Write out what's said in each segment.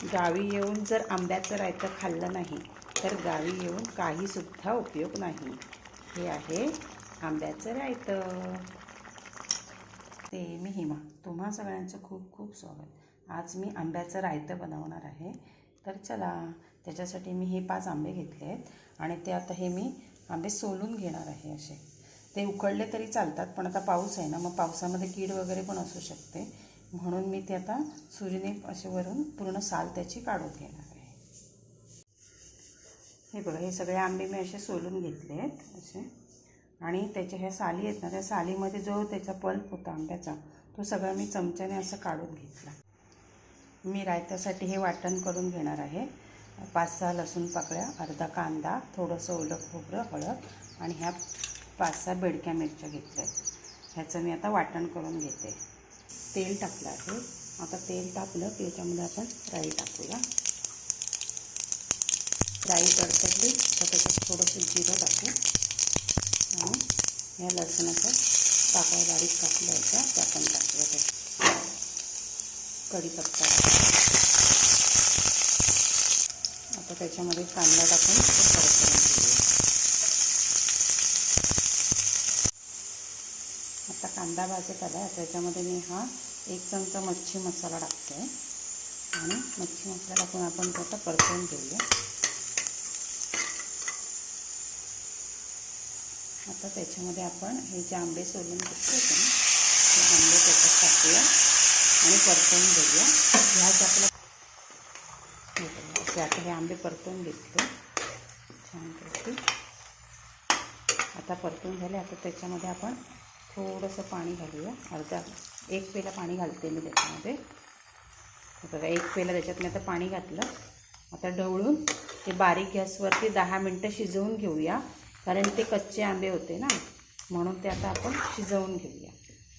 गावी येऊन जर आंब्याचं रायतं खाल्लं नाही तर गावी येऊन काहीसुद्धा उपयोग नाही. हे आहे आंब्याचं रायतं. ते मी हिमा. तुम्हा सगळ्यांचं खूप खूप स्वागत. आज मी आंब्याचं रायतं बनवणार आहे. तर चला, त्याच्यासाठी मी हे 5 आंबे घेतले आहेत आणि ते आता हे मी आंबे सोलून घेणार आहे. असे ते उकडले तरी चालतात, पण आता पाऊस आहे ना, मग पावसामध्ये कीड वगैरे पण असू शकते, म्हणून मी ते आता सुरीने असे वरून पूर्ण साल त्याची काढून घेणार आहे. हे बघा, हे सगळे आंबे मी असे सोलून घेतले आहेत असे, आणि त्याच्या ह्या साली आहेत ना, त्या सालीमध्ये जो त्याचा पल्प होता आंब्याचा, तो सगळा मी चमच्याने असं काढून घेतला. मी रायत्यासाठी हे वाटण करून घेणार आहे. 5-6 लसूण पाकळ्या, अर्धा कांदा, थोडंसं ओलं खोबरं, हळद आणि ह्या 5-6 बेडक्या मिरच्या घेतल्या आहेत. ह्याचं मी आता वाटण करून घेते. तेल टाकलं आहे. आता तेल टाकलं की याच्यामध्ये आपण राई टाकूया. राई तडतडली तर त्याच्यात थोडंसं जिरं टाकू आणि ह्या लसणाच्या पाकळ्या बारीक कापल्या होत्या त्या पण टाकूया. ते कढीपत्ता आता त्याच्यामध्ये कांदा टाकून परतून घेऊया. आता कांदा भाजत आला, त्याच्यामध्ये मी हा 1 चमचा मच्छी मसाला टाकते आणि मच्छी मसाला टाकून आपण तो आता परतून घेऊया. आता त्याच्यामध्ये आपण हे जे आंबे सोलून घेतले होते ना, ते आंबे त्याच्यात टाकूया आणि परतून घेऊया. ह्याच आपलं असे आता हे आंबे परतून घेतले छानपैकी. आता परतून झाले. आता त्याच्यामध्ये आपण थोडंसं पाणी घालूया. 1 पेला पाणी घालते मी त्याच्यामध्ये. बघा, 1 पेला त्याच्यात मी आता पाणी घातलं. आता ढवळून ते बारीक गॅसवरती 10 मिनटं शिजवून घेऊया, कारण ते कच्चे आंबे होते ना, म्हणून ते आता आपण शिजवून घेऊया.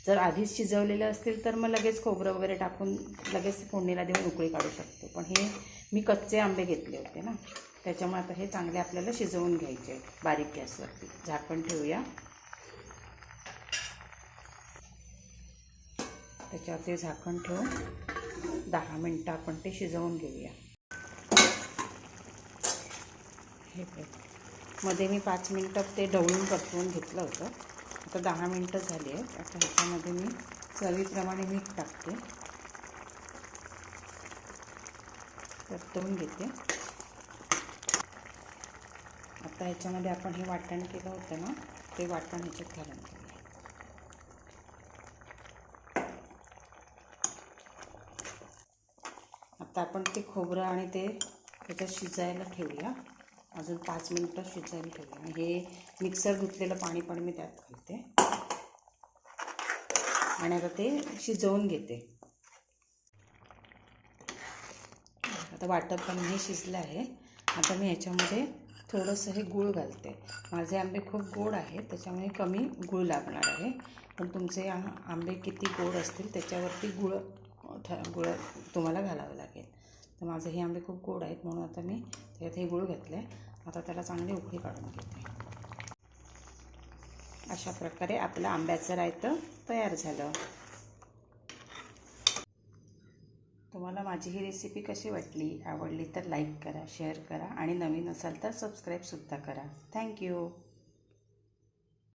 जर आधीच शिजवलेले असतील तर मग लगेच खोबरं वगैरे टाकून लगेच फोडणीला देऊन उकळी काढू शकतो, पण हे मी कच्चे आंबे घेतले होते ना, त्याच्यामुळे आता हे चांगले आपल्याला शिजवून घ्यायचे आहेत बारीक गॅसवरती. झाकण ठेवूया. त्याच्यावरती झाकण ठेवून 10 मिनटं आपण ते शिजवून घेऊया. हे मध्ये मी 5 मिनटं ते ढवळून परतवून घेतलं होतं. आता 10 मिनटं झाली आहेत. आता ह्याच्यामध्ये मी चवीप्रमाणे मीठ टाकते, परतवून घेते. आता ह्याच्यामध्ये आपण हे वाटण केलं होतं ना, ते वाटण ह्याच्यात घालून घेऊया. आता आपण ते खोबरं आणि ते त्याच्यात शिजायला ठेवूया. अजून 5 मिनटं शिजायला ठेवूया. हे मिक्सर धुतलेलं पाणी पण मी त्यात घालते आणि आता ते शिजवून घेते. आता वाटण पण हे शिजलं आहे. आता मी ह्याच्यामध्ये थोडंसं हे गूळ घालते. माझे आंबे खूप गोड आहेत, त्याच्यामुळे कमी गूळ लागणार आहे, पण तुमचे आंबे किती गोड असतील त्याच्यावरती गूळ तुम्हाला घालावं लागेल. तर माझे हे आंबे खूप गोड आहेत, म्हणून आता मी त्यात हे गूळ घातलं आहे. आता त्याला चांगली उकळी काढून घेते. अशा प्रकारे आपलं आंब्याचं रायतं तयार झालं. तुम्हाला माझी ही रेसिपी कशी वाटली? आवडली तर लाईक करा, शेअर करा आणि नवीन असाल तर सबस्क्राईबसुद्धा करा. थँक्यू.